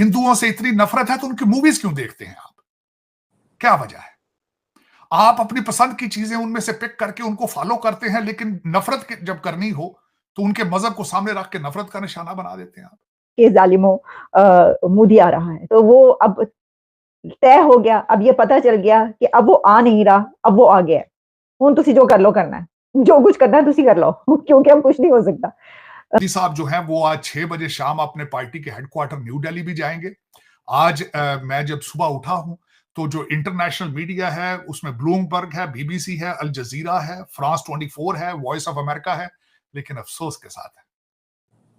हिंदुओं से इतनी नफरत है तो उनकी मूवीज क्यों देखते हैं आप? क्या वजह है? आप अपनी पसंद की चीजें उनमें से पिक करके उनको फॉलो करते हैं, लेकिन नफरत जब करनी हो तो उनके मजहब को सामने रख के नफरत का निशाना बना देते हैं आप। कि जालिमो मोदी आ रहा है, तो वो अब तय हो गया। अब ये पता चल गया कि अब वो आ नहीं रहा, अब वो आ गया है। हुन तुसी जो कर लो करना है, जो कुछ करना है तुसी कर लो क्योंकि अब कुछ नहीं हो सकता। मोदी साहब जो हैं वो आज 6 बजे शाम अपने पार्टी के हेडक्वार्टर न्यू दिल्ली भी जाएंगे। आज मैं जब सुबह उठा हूं तो जो इंटरनेशनल मीडिया है उसमें ब्लूमबर्ग है, बीबीसी है, अल जजीरा है, फ्रांस 24 है, वॉइस ऑफ अमेरिका है, लेकिन अफसोस के साथ है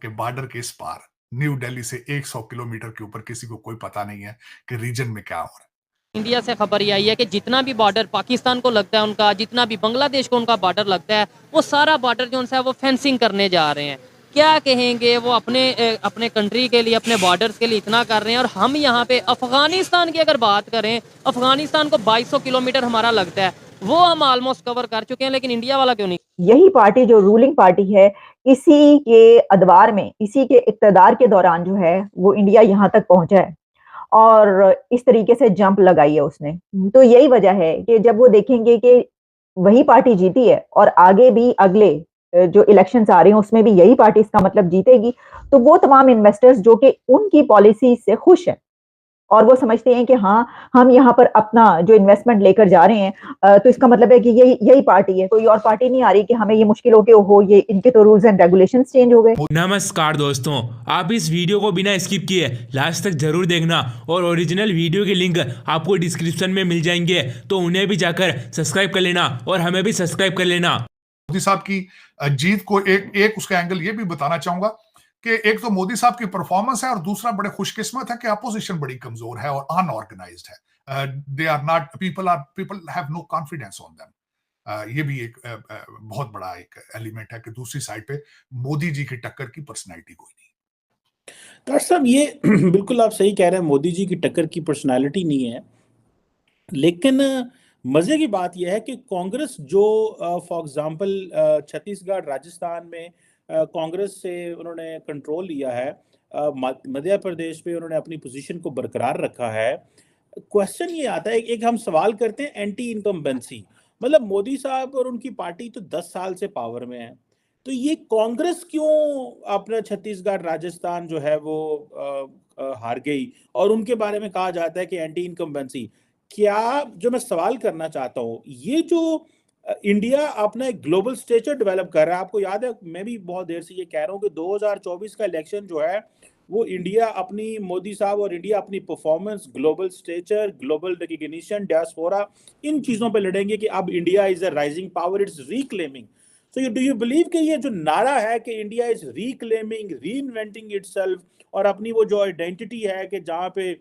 कि बॉर्डर के इस पार न्यू दिल्ली से 100 किलोमीटर के ऊपर किसी को कोई पता नहीं है कि रीजन में क्या हो रहा है। इंडिया से खबर ये आई है कि जितना भी बॉर्डर पाकिस्तान को लगता है उनका, जितना भी बांग्लादेश को उनका बॉर्डर लगता है, वो सारा बॉर्डर जो है वो फेंसिंग करने जा रहे हैं। क्या कहेंगे, वो अपने कंट्री के लिए, अपने बॉर्डर्स के लिए इतना कर रहे हैं, और हम यहाँ पे अफगानिस्तान की अगर बात करें, अफगानिस्तान को 2200 किलोमीटर हमारा लगता है, वो हम ऑलमोस्ट कवर कर चुके हैं, लेकिन इंडिया वाला क्यों नहीं? यही पार्टी जो रूलिंग पार्टी है, इसी के अदवार में, इसी के इक्तदार के दौरान जो है वो इंडिया यहाँ तक पहुंचा है और इस तरीके से जंप लगाई है उसने। तो यही वजह है कि जब वो देखेंगे कि वही पार्टी जीती है और आगे भी अगले जो इलेक्शंस आ रहे हैं उसमें भी यही पार्टी इसका मतलब जीतेगी, तो वो तमाम इन्वेस्टर्स जो कि उनकी पॉलिसी से खुश हैं और वो समझते हैं कि हाँ, हम यहाँ पर अपना जो इन्वेस्टमेंट लेकर जा रहे हैं, तो इसका मतलब है कि यही पार्टी है, कोई और पार्टी नहीं आ रही कि हमें ये मुश्किल हो के हो, ये इनके तो रूल्स एंड रेगुलेशंस चेंज हो गए। नमस्कार दोस्तों, आप इस वीडियो को बिना स्किप किए लास्ट तक जरूर देखना और ओरिजिनल वीडियो के लिंक आपको डिस्क्रिप्शन में मिल जाएंगे, तो उन्हें भी जाकर सब्सक्राइब कर लेना और हमें भी सब्सक्राइब कर लेना। मोदी साहब की जीत को एक उसका एंगल ये भी बताना चाहूंगा कि एक तो मोदी साहब की परफॉर्मेंस है और दूसरा बड़े खुशकिस्मत है कि अपोजिशन बड़ी कमजोर है और अनऑर्गेनाइज्ड है। They are not people have no confidence on them. ये भी एक बहुत बड़ा एक एलिमेंट है कि दूसरी साइड पे मोदी जी की टक्कर की पर्सनैलिटी कोई नहीं। डॉक्टर साहब, ये बिल्कुल आप सही कह रहे हैं, मोदी जी की टक्कर की पर्सनालिटी नहीं है, लेकिन मजे की बात यह है कि कांग्रेस जो फॉर एग्जांपल छत्तीसगढ़, राजस्थान में कांग्रेस से उन्होंने कंट्रोल लिया है, मध्य प्रदेश में उन्होंने अपनी पोजीशन को बरकरार रखा है। क्वेश्चन ये आता है, एक हम सवाल करते हैं एंटी इनकम्बेंसी, मतलब मोदी साहब और उनकी पार्टी तो 10 साल से पावर में है, तो ये कांग्रेस क्यों अपना छत्तीसगढ़, राजस्थान जो है वो हार गई, और उनके बारे में कहा जाता है कि एंटी इनकम्बेंसी। क्या, जो मैं सवाल करना चाहता हूँ, ये जो इंडिया अपना एक ग्लोबल स्टेचर डेवलप कर रहा है, आपको याद है मैं भी बहुत देर से ये कह रहा हूँ कि 2024 का इलेक्शन जो है वो इंडिया अपनी, मोदी साहब और इंडिया अपनी performance, global stature, global recognition, diaspora, इन चीजों पे लड़ेंगे कि अब India is a rising power, it's reclaiming. So do you believe कि ये जो नारा है कि India is reclaiming, reinventing itself, और अपनी वो जो आइडेंटिटी है कि जहाँ पे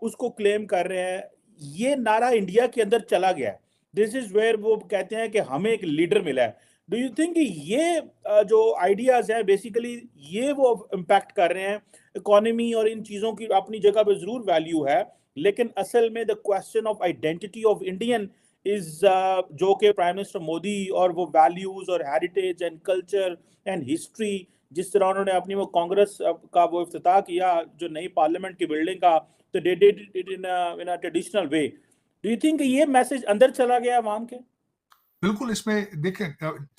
उसको क्लेम कर रहे हैं, ये नारा इंडिया के अंदर चला गया है, दिस इज वेयर वो कहते हैं कि हमें एक लीडर मिला है। डू यू थिंक ये जो आइडियाज हैं बेसिकली ये वो इम्पैक्ट कर रहे हैं इकोनॉमी, और इन चीजों की अपनी जगह पे जरूर वैल्यू है, लेकिन असल में the question of identity of Indian is जो कि प्राइम मिनिस्टर मोदी और वो वैल्यूज और heritage and culture and history, जिस तरह उन्होंने अपनी वो कांग्रेस का वो इफ्तिताह किया जो नई पार्लियामेंट की बिल्डिंग का, तो they did it in a traditional way. Do you think ये मैसेज अंदर चला गया आवाम के? बिल्कुल, इसमें देखें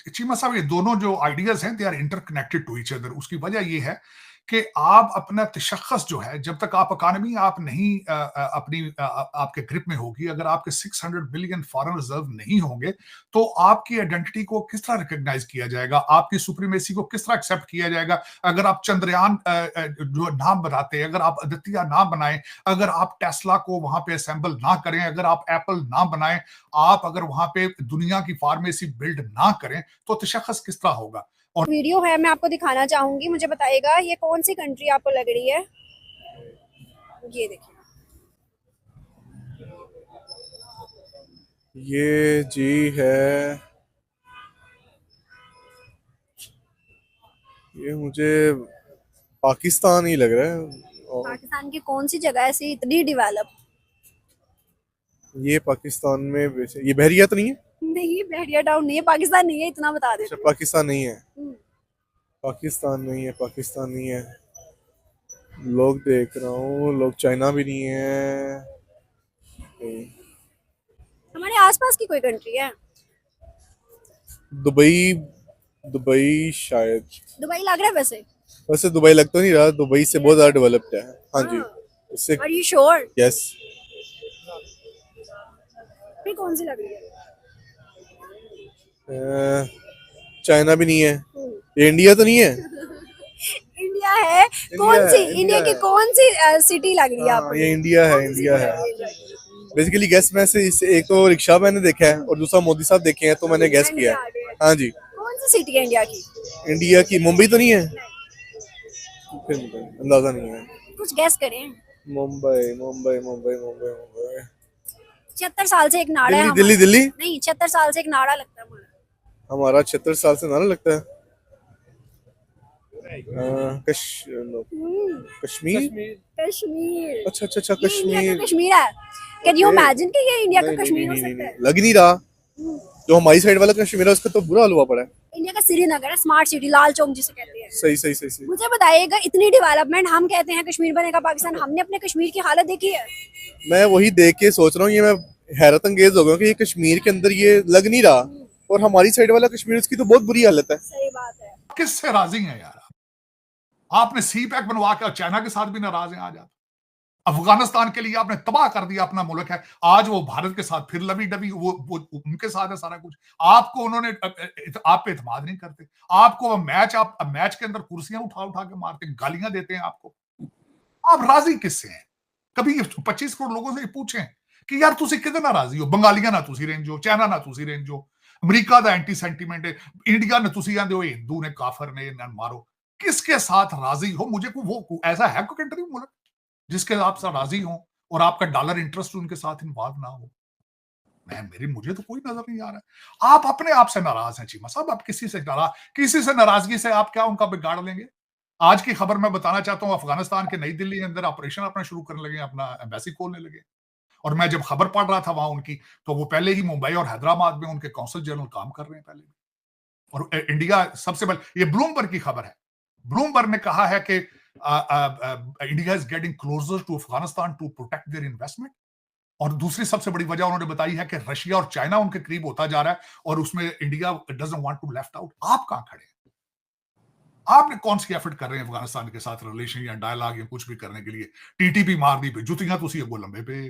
चीमा साहब, ये दोनों जो आइडियाज हैं they are interconnected to each other. उसकी वजह ये है कि आप अपना तशख्खुस जो है, जब तक आप इकानमी आप नहीं अपनी आपके ग्रिप में होगी, अगर आपके 600 बिलियन फॉरेन रिजर्व नहीं होंगे तो आपकी आइडेंटिटी को किस तरह रिकॉग्नाइज किया जाएगा, आपकी सुप्रीमेसी को किस तरह एक्सेप्ट किया जाएगा। अगर आप चंद्रयान जो नाम बनाते हैं, अगर आप आदित्य नाम बनाएं, अगर आप टेस्ला को वहां पे असेंबल ना करें, अगर आप एप्पल ना बनाएं, आप अगर वहां पे दुनिया की फार्मेसी बिल्ड ना करें, तो तशख्खुस किस तरह होगा। और वीडियो है, मैं आपको दिखाना चाहूंगी, मुझे बताइएगा ये कौन सी कंट्री आपको लग रही है। ये देखिए, ये जी है, ये मुझे पाकिस्तान ही लग रहा है। और पाकिस्तान की कौन सी जगह ऐसी इतनी डेवलप? ये पाकिस्तान में ये बहरिया तो नहीं है? नहीं, बहरिया टाउन नहीं है, पाकिस्तान नहीं है, इतना बता देते हैं। पाकिस्तान नहीं है, पाकिस्तान नहीं है, पाकिस्तान नहीं है। लोग देख रहा हूँ, लोग चाइना भी नहीं है। हमारे आसपास की कोई कंट्री है? दुबई, दुबई शायद। दुबई लग रहा है वैसे। वैसे दुबई लग तो नहीं रहा, दुबई से बहुत ज्यादा डेवलप्ड है। हाँ जी, इससे आर यू श्योर? यस। फिर कौन सी लग रही है? चाइना भी नहीं है, ये इंडिया तो नहीं है। इंडिया है। कौन सी है, इंडिया की है। कौन सी सिटी लग रही है आपको? ये इंडिया है, इंडिया है। बेसिकली गेस में से एक तो रिक्शा मैंने देखा है और दूसरा मोदी साहब देखे हैं, तो मैंने गेस किया है। हाँ जी। कौन सी सिटी है इंडिया की? इंडिया की मुंबई तो नहीं है, फिर अंदाजा नहीं है। कुछ गेस करें। मुंबई मुंबई मुंबई मुंबई मुंबई 76 साल से एक नारा है दिल्ली, दिल्ली, दिल्ली। नहीं, 76 साल से एक नारा लगता है हमारा। हमारा 76 साल से नारा लगता है। कश्मीर। कश्मीर। अच्छा अच्छा अच्छा, ये इंडिया कश्मीर। का कश्मीर है। कैन यू इमेजिन कि ये इंडिया का कश्मीर हो सकता है? लग नहीं रहा। जो हमारी साइड वाला कश्मीर है उसका तो बुरा हाल हुआ पड़ा है। इंडिया का श्रीनगर है, स्मार्ट सिटी, लाल चौक जिसे कहते हैं। सही सही सही सही। मुझे बताइएगा, इतनी डेवलपमेंट हम कहते हैं कश्मीर बनेगा पाकिस्तान, हमने अपने कश्मीर की हालत देखी है? मैं वही देख के सोच रहा हूँ, ये मैं हैरत अंगेज हो गया कि ये कश्मीर के अंदर ये लग नहीं रहा, और हमारी साइड वाला कश्मीर उसकी तो बहुत बुरी हालत है। सही बात है। किससे राजी हैं यार? आपने सी पैक बनवा के चाइना के साथ भी नाराज हैं आज आप। अफगानिस्तान के लिए आपने तबाह कर दिया अपना मुल्क है, आज वो भारत के साथ फिर लवी डबी, वो उनके साथ है सारा कुछ। आपको उन्होंने आप पे एतमाद नहीं करते, आपको वो मैच के अंदर कुर्सियां उठा उठा के मारते, गालियां देते हैं आपको। आप राजी किससे हैं? कभी 25 करोड़ लोगों से पूछें कि यार तुसी किदे नाराजी हो? बंगालियां ना तुसी रेंजो, चाइना ना तुसी रेंजो, अमरीका दा एंटी सेंटीमेंट है, इंडिया ने तुसी आंदे हो हिंदू ने काफर ने मारो। किसके साथ राजी हो? मुझे को वो ऐसा है कोई कंट्री मुल्क जिसके आप साथ राजी हो और आपका डॉलर इंटरेस्ट उनके साथ इन्वॉल्व ना हो? मुझे तो कोई नजर नहीं आ रहा है। आप अपने आप से नाराज हैं चीमा साहब, आप किसी से नाराजगी से आप क्या उनका बिगाड़ लेंगे? आज की खबर मैं बताना चाहता हूं, अफगानिस्तान के नई दिल्ली के अंदर ऑपरेशन अपना शुरू करने लगे, अपना एम्बेसी खोलने लगे। और मैं जब खबर पढ़ रहा था वहां उनकी, तो वो पहले ही मुंबई और हैदराबाद में उनके कौंसल जनरल काम कर रहे हैं पहले। और इंडिया सबसे पहले, ये ब्लूमबर्ग की खबर है, ब्लूमबर्ग ने कहा है कि India is getting closer to Afghanistan to protect their investment. और दूसरी सबसे बड़ी वजह उन्होंने बताई है कि रशिया और चाइना उनके करीब होता जा रहा है और उसमें India doesn't want to left out. आप कहां खड़े हैं? आपने कौन सी एफर्ट कर रहे हैं अफगानिस्तान के साथ रिलेशन या डायलॉग या कुछ भी करने के लिए? टीटीपी मार दी पे जुतियां तुसी अगो लंबे पे।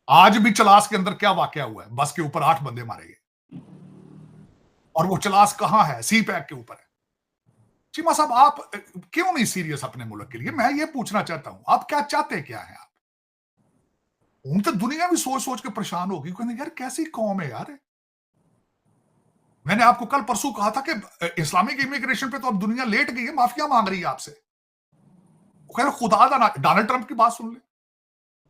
आज भी चलास के अंदर क्या वाकया हुआ है? बस के ऊपर 8 बंदे मारे गए, और वो चलास कहां है? सी पैक के ऊपर है। चीमा साहब, आप क्यों नहीं सीरियस अपने मुल्क के लिए? मैं ये पूछना चाहता हूं, आप क्या चाहते क्या है? आप उन तो दुनिया भी सोच सोच के परेशान होगी, कहते यार कैसी कौम है यार। मैंने आपको कल परसों कहा था कि इस्लामिक इमिग्रेशन पे तो अब दुनिया लेट गई है, माफिया मांग रही है आपसे। वो कह रहे खुदा दा डोनाल्ड ट्रंप की बात सुन ले।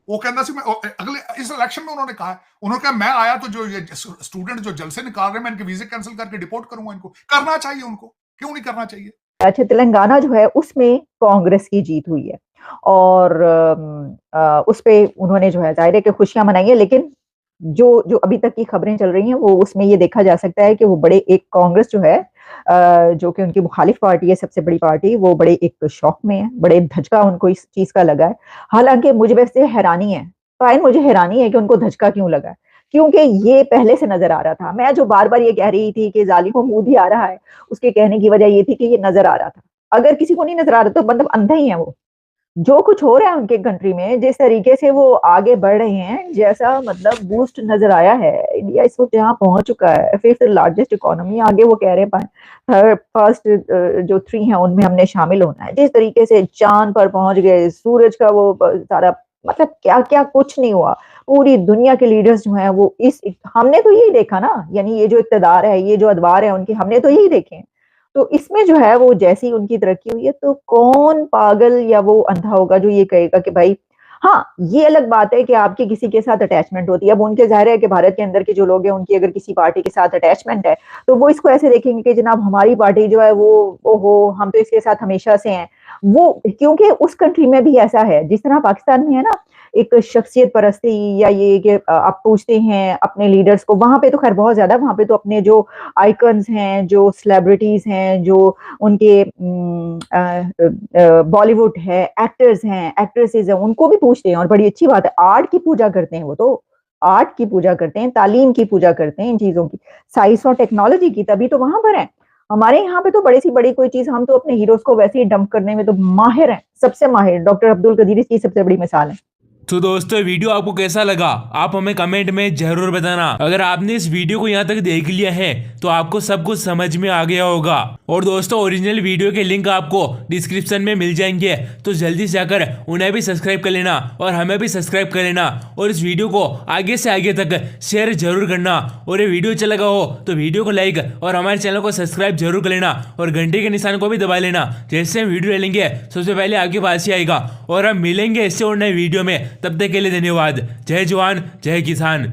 वो कहना सी, अगले इस इलेक्शन में उन्होंने कहा मैं आया तो जो ये स्टूडेंट जो जलसे निकाल रहे हैं, मैं इनके वीजे कैंसिल करके डिपोर्ट करूंगा। इनको करना चाहिए, उनको क्यों नहीं करना चाहिए? अच्छा, तेलंगाना जो है उसमें कांग्रेस की जीत हुई है और उस पे उन्होंने जो है जाहिर है कि खुशियां मनाई है, लेकिन जो जो अभी तक की खबरें चल रही हैं वो उसमें ये देखा जा सकता है कि वो बड़े एक कांग्रेस जो है जो कि उनकी मुखालिफ पार्टी है, सबसे बड़ी पार्टी, वो बड़े एक शौक में है, बड़े धचका उनको इस चीज का लगा है। हालांकि मुझे वैसे हैरानी है, फाइन मुझे हैरानी है कि उनको धचका क्यों लगा है, क्योंकि ये पहले से नजर आ रहा था। मैं जो बार बार ये कह रही थी कि जालिमों मुंह ही आ रहा है, उसके कहने की वजह ये थी कि ये नजर आ रहा था। अगर किसी को नहीं नजर आ रहा तो मतलब अंधा ही है वो। जो कुछ हो रहा है उनके कंट्री में, जिस तरीके से वो आगे बढ़ रहे हैं, जैसा मतलब बूस्ट नजर आया है, इंडिया इस वक्त जहाँ पहुंच चुका है, फिफ्थ लार्जेस्ट इकोनॉमी, आगे वो कह रहे हैं फर्स्ट जो 3 हैं उनमें हमने शामिल होना है। जिस तरीके से चांद पर पहुंच गए, सूरज का वो सारा मतलब क्या क्या कुछ नहीं हुआ। पूरी दुनिया के लीडर्स जो हैं वो हमने तो यही देखा ना, यानी ये जो इक़्तिदार है, ये जो अदवार है उनके, हमने तो यही देखे हैं। तो इसमें जो है वो जैसी उनकी तरक्की हुई है, तो कौन पागल या वो अंधा होगा जो ये कहेगा कि भाई, हाँ ये अलग बात है कि आपकी किसी के साथ अटैचमेंट होती है। अब उनके जाहिर है कि भारत के अंदर के जो लोग हैं उनकी अगर किसी पार्टी के साथ अटैचमेंट है तो वो इसको ऐसे देखेंगे कि जनाब हमारी पार्टी जो है वो ओहो हम तो इसके साथ हमेशा से हैं, वो क्योंकि उस कंट्री में भी ऐसा है, जिस तरह पाकिस्तान में है ना एक शख्सियत परस्ती, या ये कि आप पूछते हैं अपने लीडर्स को, वहां पे तो खैर बहुत ज्यादा, वहां पे तो अपने जो आइकन्स हैं, जो सेलिब्रिटीज हैं, जो उनके बॉलीवुड है, एक्टर्स हैं, एक्ट्रेसेस हैं, उनको भी पूछते हैं, और बड़ी अच्छी बात है। आर्ट की पूजा करते हैं, वो तो आर्ट की पूजा करते हैं, तालीम की पूजा करते हैं, इन चीजों की, साइंस और टेक्नोलॉजी की, तभी तो वहां पर है। हमारे यहाँ पे तो बड़ी सी बड़ी कोई चीज, हम तो अपने हीरोज को वैसे ही डंप करने में तो माहिर हैं, सबसे माहिर। डॉक्टर अब्दुल कदीर इसकी सबसे बड़ी मिसाल है। तो दोस्तों वीडियो आपको कैसा लगा आप हमें कमेंट में जरूर बताना। अगर आपने इस वीडियो को यहाँ तक देख लिया है तो आपको सब कुछ समझ में आ गया होगा। और दोस्तों ओरिजिनल वीडियो के लिंक आपको डिस्क्रिप्शन में मिल जाएंगे, तो जल्दी से जाकर उन्हें भी सब्सक्राइब कर लेना और हमें भी सब्सक्राइब कर लेना। और इस वीडियो को आगे से आगे तक शेयर जरूर करना। और ये वीडियो अच्छा लगा हो तो वीडियो को लाइक और हमारे चैनल को सब्सक्राइब जरूर कर लेना, और घंटे के निशान को भी दबा लेना। जैसे हम वीडियो लेंगे सबसे पहले आपके पास ही आएगा। और हम मिलेंगे इससे और नए वीडियो में, तब तक के लिए धन्यवाद। जय जवान जय किसान।